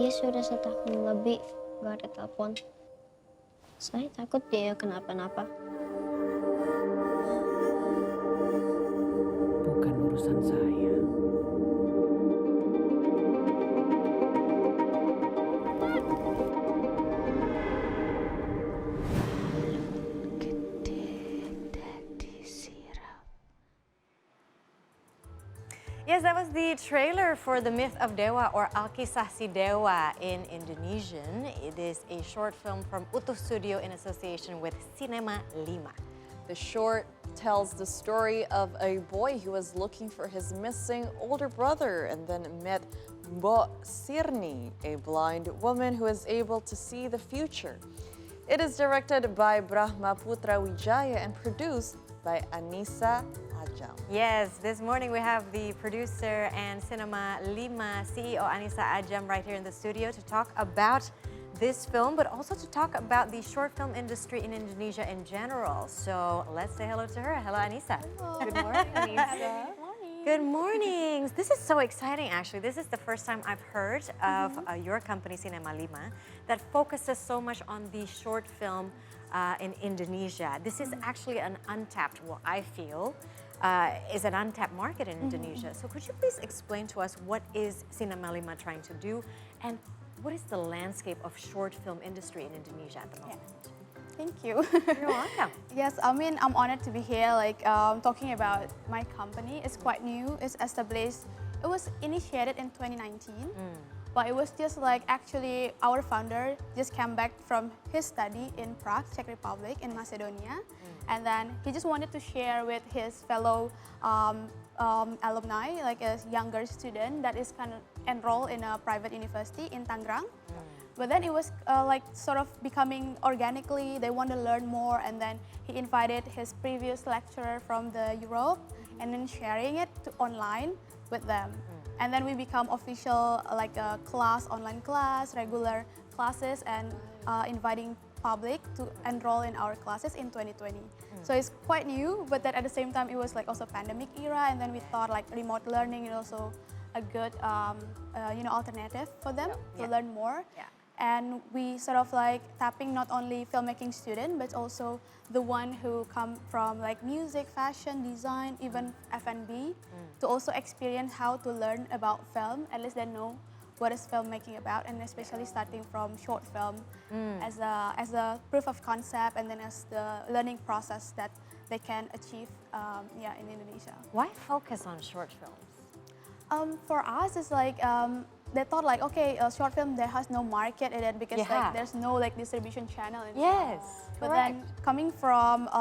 Dia sudah 1 tahun lebih gak ada telepon. Saya takut dia kenapa-napa. Bukan urusan saya. Yes, that was the trailer for The Myth of Dewa, or Alkisah Si Dewa in Indonesian. It is a short film from Utuh Studio in association with Cinema Lima. The short tells the story of a boy who was looking for his missing older brother and then met Mbok Sirni, a blind woman who is able to see the future. It is directed by Brahma Putra Wijaya and produced by Annisa, Adjam. Yes, this morning we have the producer and Cinema Lima CEO Annisa Adjam right here in the studio to talk about this film, but also to talk about the short film industry in Indonesia in general. So let's say hello to her. Hello, Annisa. Hello. Good morning, Annisa. Good morning. This is so exciting, actually. This is the first time I've heard of your company, Cinema Lima, that focuses so much on the short film in Indonesia. This is actually an untapped, well, I feel, is an untapped market in Indonesia. So could you please explain to us what is Cinema Lima trying to do, and what is the landscape of short film industry in Indonesia at the moment? Thank you. You're welcome. Yes, I mean, I'm honored to be here, talking about my company. It's quite new, it's established. It was initiated in 2019, but it was just actually our founder just came back from his study in Prague, Czech Republic, in Macedonia. And then he just wanted to share with his fellow alumni, like a younger student that is kind of enrolled in a private university in Tangerang. But then it was sort of becoming organically, they want to learn more, and then he invited his previous lecturer from the Europe and then sharing it to online with them. And then we become official a class, online class, regular classes, and inviting public to enroll in our classes in 2020. So it's quite new, but then at the same time it was also pandemic era, and then we thought remote learning is also a good alternative for them to learn more. And we sort of tapping not only filmmaking student, but also the one who come from music, fashion, design, even F&B, to also experience how to learn about film. At least they know what is filmmaking about, and especially starting from short film as a proof of concept, and then as the learning process that they can achieve in Indonesia. Why focus on short films? For us, it's they thought okay, a short film, there has no market in it because there's no distribution channel. Yes, but then coming from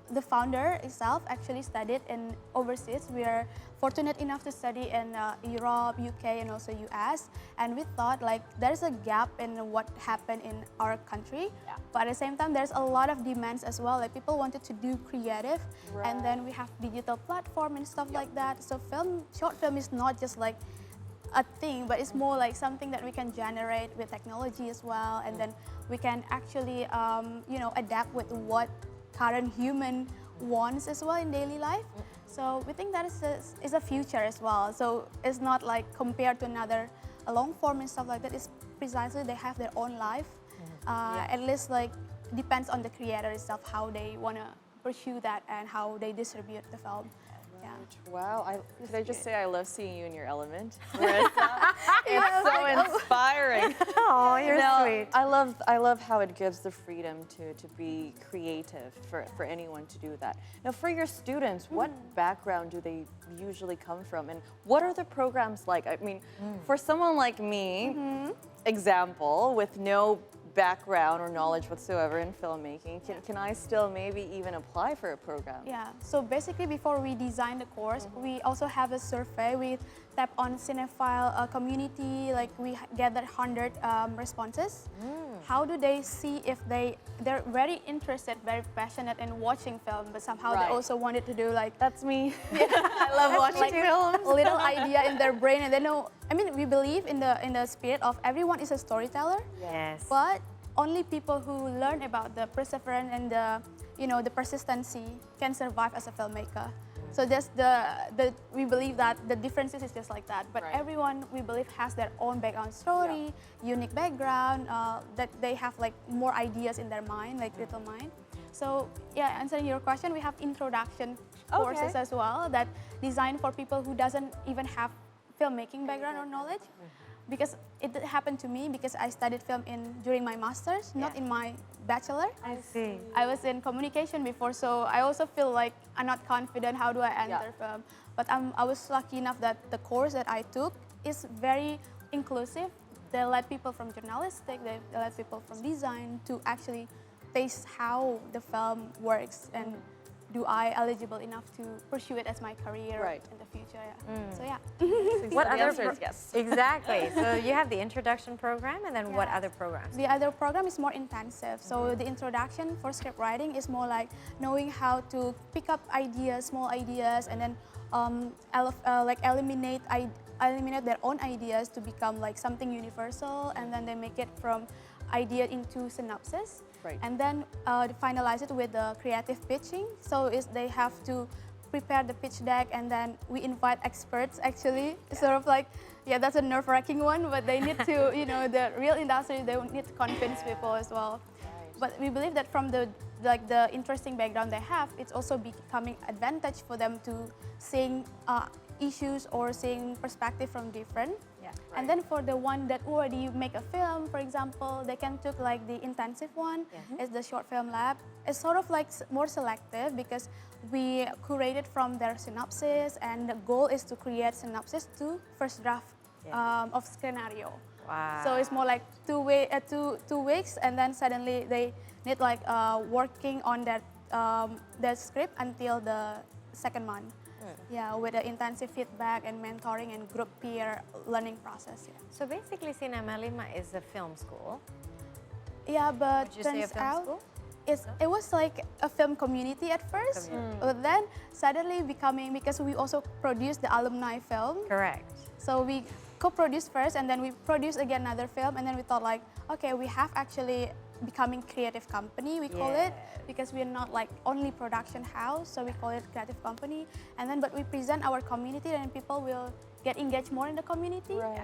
the founder itself actually studied in overseas. We are fortunate enough to study in Europe, UK, and also US. And we thought there's a gap in what happened in our country. But at the same time, there's a lot of demands as well. People wanted to do creative, and then we have digital platform and stuff like that. So short film is not just a thing, but it's more something that we can generate with technology as well, and then we can actually adapt with what current human wants as well in daily life. So we think that is a future as well. So it's not compared to another long form and stuff like that. It's precisely they have their own life. At least depends on the creator itself how they want to pursue that and how they distribute the film. Wow, could I just say I love seeing you in your element, Marissa? It's so inspiring. Oh, you're sweet. I love how it gives the freedom to be creative for anyone to do that. Now, for your students, what background do they usually come from, and what are the programs like? I mean, for someone like me, example, with no background or knowledge whatsoever in filmmaking, can I still maybe even apply for a program? Yeah, so basically before we design the course, we also have a survey. We tap on cinephile community, we gathered 100 responses. How do they see if they're very interested, very passionate in watching film, but somehow they also wanted to do That's me. I love watching films. A little idea in their brain, and they know, I mean, we believe in the spirit of everyone is a storyteller. Yes. But only people who learn about the perseverance and the persistency can survive as a filmmaker. So just we believe that the differences is just like that. But Right. everyone, we believe, has their own background story, unique background, that they have like more ideas in their mind, like little mind. So yeah, answering your question, we have introduction courses as well that designed for people who doesn't even have filmmaking background or knowledge. Because it happened to me because I studied film during my master's, not in my bachelor. I see. I was in communication before, so I also feel like I'm not confident. How do I enter film? But I was lucky enough that the course that I took is very inclusive. They let people from journalistic, they let people from design to actually taste how the film works and do I eligible enough to pursue it as my career in the future? Yeah. So yeah. What The other answer is yes. Exactly. So you have the introduction program, and then what other programs? The other program is more intensive. So the introduction for script writing is more like knowing how to pick up ideas, small ideas, and then like eliminate their own ideas to become like something universal, and then they make it from idea into synopsis. Right. And then finalize it with the creative pitching. So they have to prepare the pitch deck, and then we invite experts actually. Sort of like, that's a nerve-wracking one, but they need to, the real industry, they need to convince people as well. Right. But we believe that from the interesting background they have, it's also becoming advantage for them to seeing issues or seeing perspective from different. And then for the one that already make a film, for example, they can took like the intensive one, is the short film lab. It's sort of like more selective because we curated from their synopsis, and the goal is to create synopsis to first draft of scenario. Wow. So it's more like 2 weeks, and then suddenly they need like working on that script until the second month. Yeah, with the intensive feedback and mentoring and group peer learning process. Yeah, So basically, Cinema Lima is a film school. yeah, but Would you say a turns film out school? it was like a film community at first, but then suddenly becoming, because we also produce the alumni film. Correct. So we co-produced first, and then we produced again another film, and then we thought like, okay, we have actually becoming creative company, we call it, because we are not like only production house, so we call it creative company. And then, but we present our community, and people will get engaged more in the community. Right.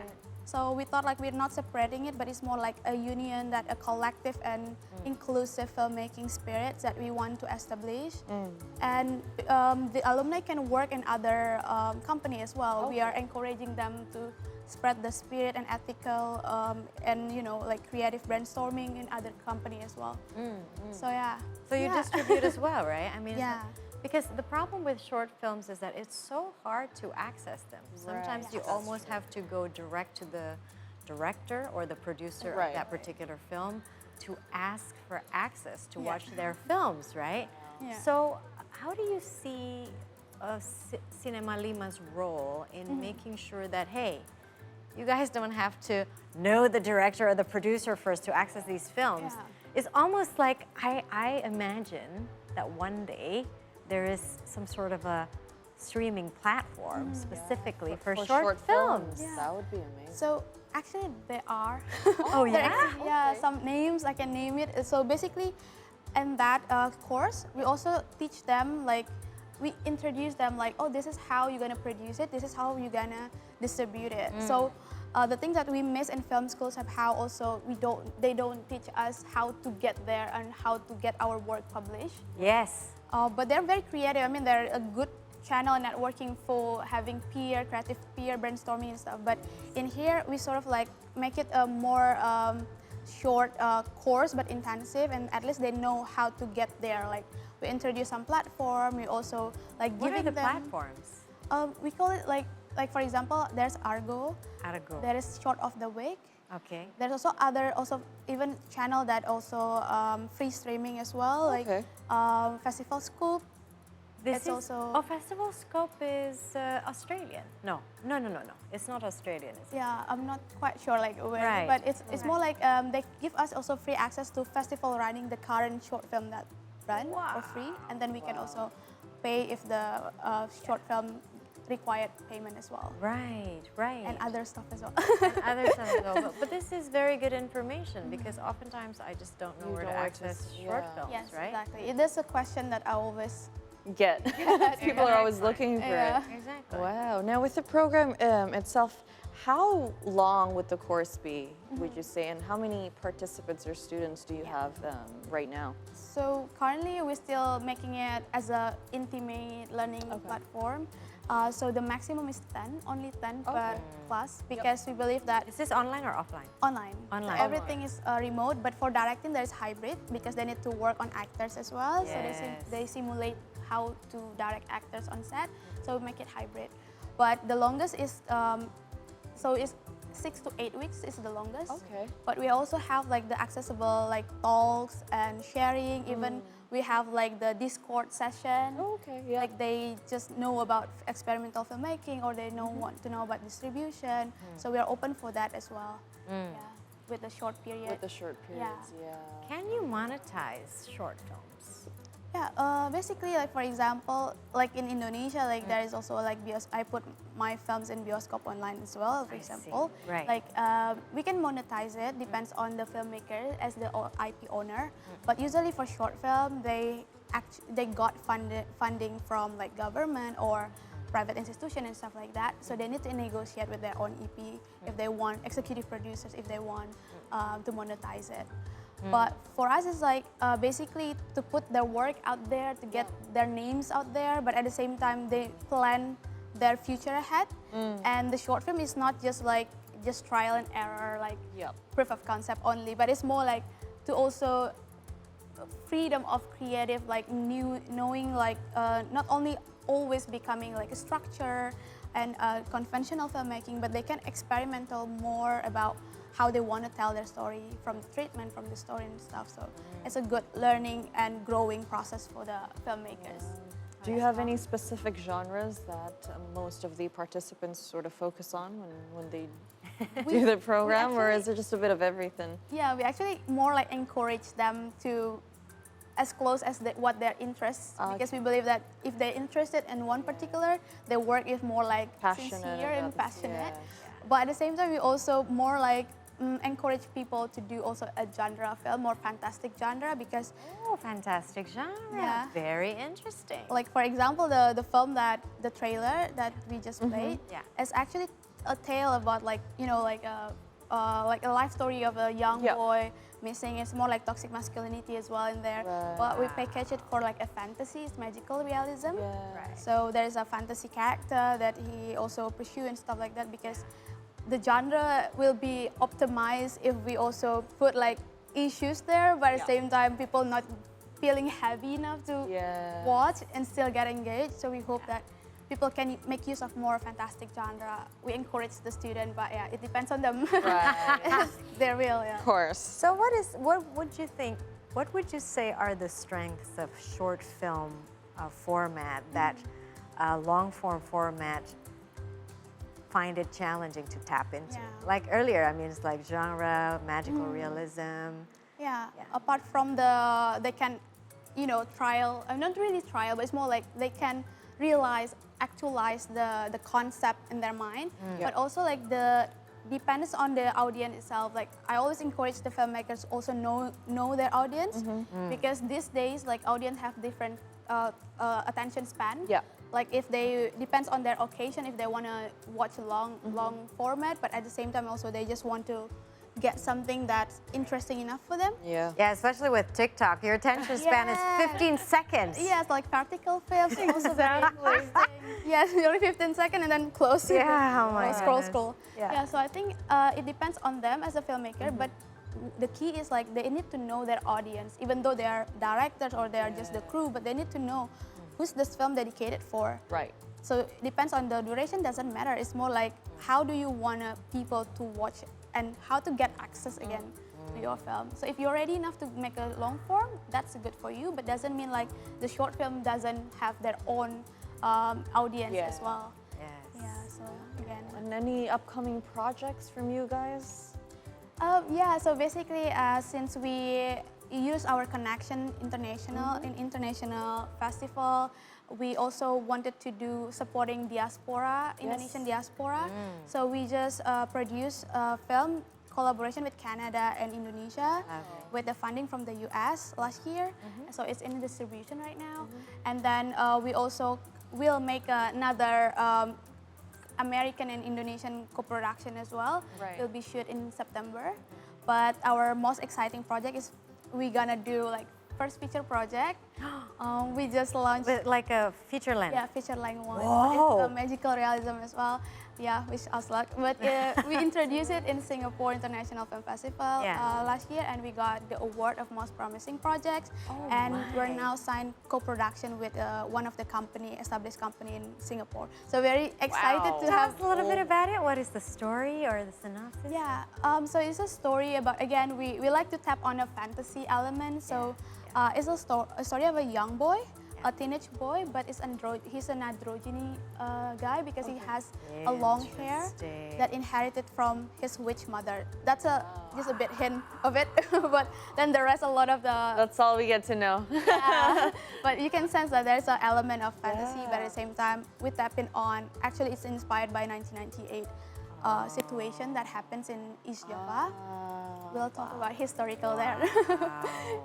So we thought like we're not separating it, but it's more like a union, that a collective and inclusive filmmaking spirit that we want to establish. And the alumni can work in other company as well. We are encouraging them to spread the spirit and ethical and like creative brainstorming in other company as well. So yeah. So you distribute as well, right? I mean, Yeah. Because the problem with short films is that it's so hard to access them. Sometimes you almost have to go direct to the director or the producer of that particular film to ask for access to watch their films, right? Yeah. So how do you see Cinema Lima's role in making sure that, hey, you guys don't have to know the director or the producer first to access these films? It's almost like I imagine that one day there is some sort of a streaming platform specifically for short films. That would be amazing. So actually there are. Oh yeah? Yeah, some names, I can name it. So basically in that course, we also teach them, like, we introduce them like, oh, this is how you're gonna produce it, this is how you're gonna distribute it. So the things that we miss in film schools have how also they don't teach us how to get there and how to get our work published. Yes. But they're very creative. I mean, they're a good channel networking for having creative peer brainstorming and stuff. But in here, we sort of like make it a more short course, but intensive, and at least they know how to get there. Like, we introduce some platform. We also like What giving are the them. platforms? We call it like for example, there's Argo. Argo. There is Short of the Week. Okay. There's also even channel that also free streaming as well, like Festival Scoop. This It's is also- Festival Scope is Australian. No. It's not Australian. Is it? Yeah, I'm not quite sure like where, Right. but it's more like they give us also free access to festival running the current short film that run for free, and then we can also pay if the short film required payment as well, Right. and other stuff as well. And other stuff as well. But this is very good information because oftentimes I just don't know where to access short films, Yes, right? exactly. It is a question that I always get. People are always looking for Yeah. it. Exactly. Wow. Now with the program itself, how long would the course be, would you say, and how many participants or students do you have right now? So currently we're still making it as a intimate learning platform. So the maximum is 10, only 10 per class, because we believe that Is this online or offline? online. Online. So everything is remote, but for directing there's hybrid because they need to work on actors as well. So they simulate how to direct actors on set. So we make it hybrid. But the longest is so it's 6 to 8 weeks is the longest. Okay. But we also have like the accessible like talks and sharing. Even we have like the Discord session. Okay, yeah. Like they just know about experimental filmmaking or they want to know about distribution. So we are open for that as well. Yeah, with the short period. With the short periods, yeah. Can you monetize short films? Yeah, basically, like for example, like in Indonesia, like there is also like I put my films in Bioskop online as well. For example, Right. like we can monetize it. Depends on the filmmaker as the IP owner. But usually for short film, they got funding from like government or private institution and stuff like that. So they need to negotiate with their own EP if they want executive producers if they want to monetize it. But for us, it's like basically to put their work out there, to get their names out there, but at the same time, they plan their future ahead. And the short film is not just like just trial and error, like proof of concept only, but it's more like to also freedom of creative, like knowing like not only always becoming like a structure and conventional filmmaking, but they can experimental more about how they want to tell their story from the treatment, from the story and stuff. So it's a good learning and growing process for the filmmakers. Do you have any specific genres that most of the participants sort of focus on when they do the program, or is it just a bit of everything? Yeah, we actually more like encourage them to as close as what their interests, because we believe that if they're interested in one particular, their work is more like Passionate sincere and about this, passionate. yeah. But at the same time, we also more like encourage people to do also a genre film, more fantastic genre, because Oh, fantastic genre. Yeah. Very interesting. like for example, the film the trailer that we just played Yeah. is actually a tale about like like a life story of a young boy missing. It's more like toxic masculinity as well in there. Right. But we package it for like a fantasy, it's magical realism. Yeah. Right. So there's a fantasy character that he also pursue and stuff like that, because the genre will be optimized if we also put like issues there, but at the same time people not feeling heavy enough to watch and still get engaged. So we hope that people can make use of more fantastic genre. We encourage the student, but yeah, it depends on them. Right. They're real, yeah. Of course. So what would you think, what would you say are the strengths of short film format that long form format find it challenging to tap into? Yeah. Like earlier, I mean, it's like genre, magical realism. Yeah. Yeah. Apart from they can, trial, not really trial, but it's more like they can actualize the concept in their mind, but also like depends on the audience itself. Like I always encourage the filmmakers also know their audience, because these days like audience have different attention span. Yeah. Like if they depends on their occasion, if they want to watch a long format, but at the same time also they just want to get something that's interesting enough for them. Yeah. Yeah, especially with TikTok, your attention span is 15 seconds. Yes, like particle films also very interesting. Yes, only 15 seconds and then close. Yeah, oh my scroll, goodness. scroll. Yeah. Yeah, so I think it depends on them as a filmmaker, but the key is like they need to know their audience, even though they are directors or they are just the crew, but they need to know who's this film dedicated for. Right. So it depends on the duration, doesn't matter. It's more like how do you want people to watch and how to get access again to your film. So if you're ready enough to make a long form, that's good for you, but doesn't mean like the short film doesn't have their own audience as well. Yes. Yeah, so again. And any upcoming projects from you guys? Yeah, so basically since we use our connection international in international festival, we also wanted to do supporting diaspora, Indonesian diaspora. So we just produce a film collaboration with Canada and Indonesia with the funding from the US last year. So it's in distribution right now. And then we also will make another American and Indonesian co-production as well. Right. It'll be shoot in September. But our most exciting project is we're gonna do like first feature project. We just launched Like a feature length. yeah, feature length one. Whoa. It's magical realism as well. Yeah, wish us luck. But we introduced it in Singapore International Film Festival last year, and we got the award of most promising projects. And we're now signed co-production with one of the established company in Singapore. So very excited to Tell have. us a little bit about it. What is the story or the synopsis? Yeah, so it's a story about, again, we like to tap on a fantasy element. So it's a story of a young boy, a teenage boy, but he's an androgyny guy because he has a long hair that inherited from his witch mother. That's just a bit hint of it, but then the rest, a lot of the... That's all we get to know. Yeah, but you can sense that there's an element of fantasy, but at the same time, we tap in on, actually it's inspired by 1998 situation that happens in East Java. We'll talk about historical there.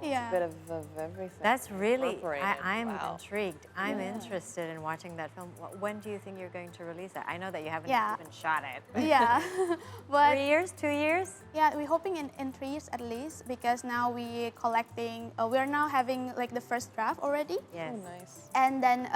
Yeah. A bit of everything. That's really, incorporated. I'm intrigued. I'm interested in watching that film. When do you think you're going to release it? I know that you haven't even shot it. Yeah, but 3 years, 2 years? yeah, we're hoping in 3 years at least, because now we're collecting, we're now having like the first draft already. Yes. Oh, nice. And then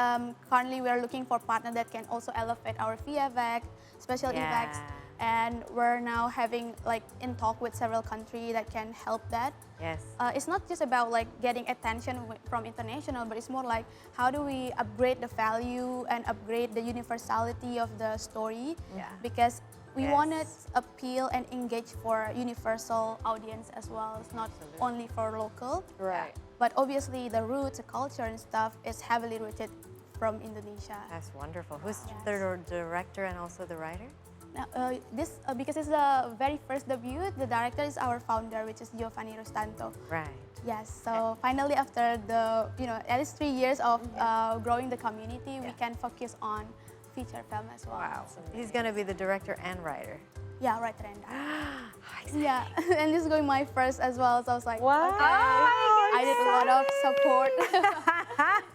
currently we're looking for partner that can also elevate our VFX, special effects. And we're now having like in talk with several countries that can help that. Yes. It's not just about like getting attention from international, but it's more like how do we upgrade the value and upgrade the universality of the story? Because we want to appeal and engage for universal audience as well. It's not only for local. Right. But obviously the roots, the culture and stuff is heavily rooted from Indonesia. That's wonderful. Who's the director and also the writer? Because it's the very first debut, the director is our founder, which is Giovanni Rustanto. Right. Yes, so finally after the, at least 3 years of growing the community, we can focus on feature film as well. Wow. He's going to be the director and writer. Yeah, writer and director. Yeah, and this is going my first as well, so I was like, Wow. okay. I did a lot of support.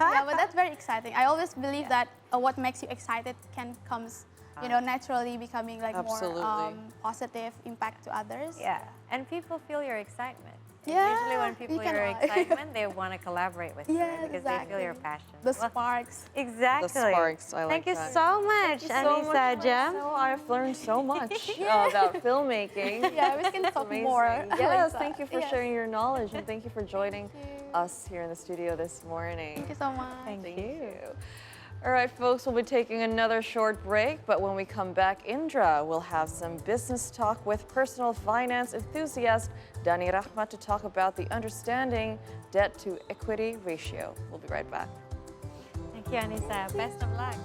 Yeah, but that's very exciting. I always believe that what makes you excited comes naturally becoming like more positive impact to others. Yeah, and people feel your excitement. Yeah, Usually when people hear your excitement, they want to collaborate with you because they feel your passion. The sparks. Exactly. The sparks, I like Thank you that. so much, Annisa, Adjam. So I've learned so much about filmmaking. Yeah, we can talk more. Yes, thank you for sharing your knowledge, and thank you for joining us here in the studio this morning. Thank you so much. Thank you. All right, folks, we'll be taking another short break, but when we come back, Indra will have some business talk with personal finance enthusiast Dani Rahmat to talk about the understanding debt to equity ratio. We'll be right back. Thank you, Annisa. Best of luck.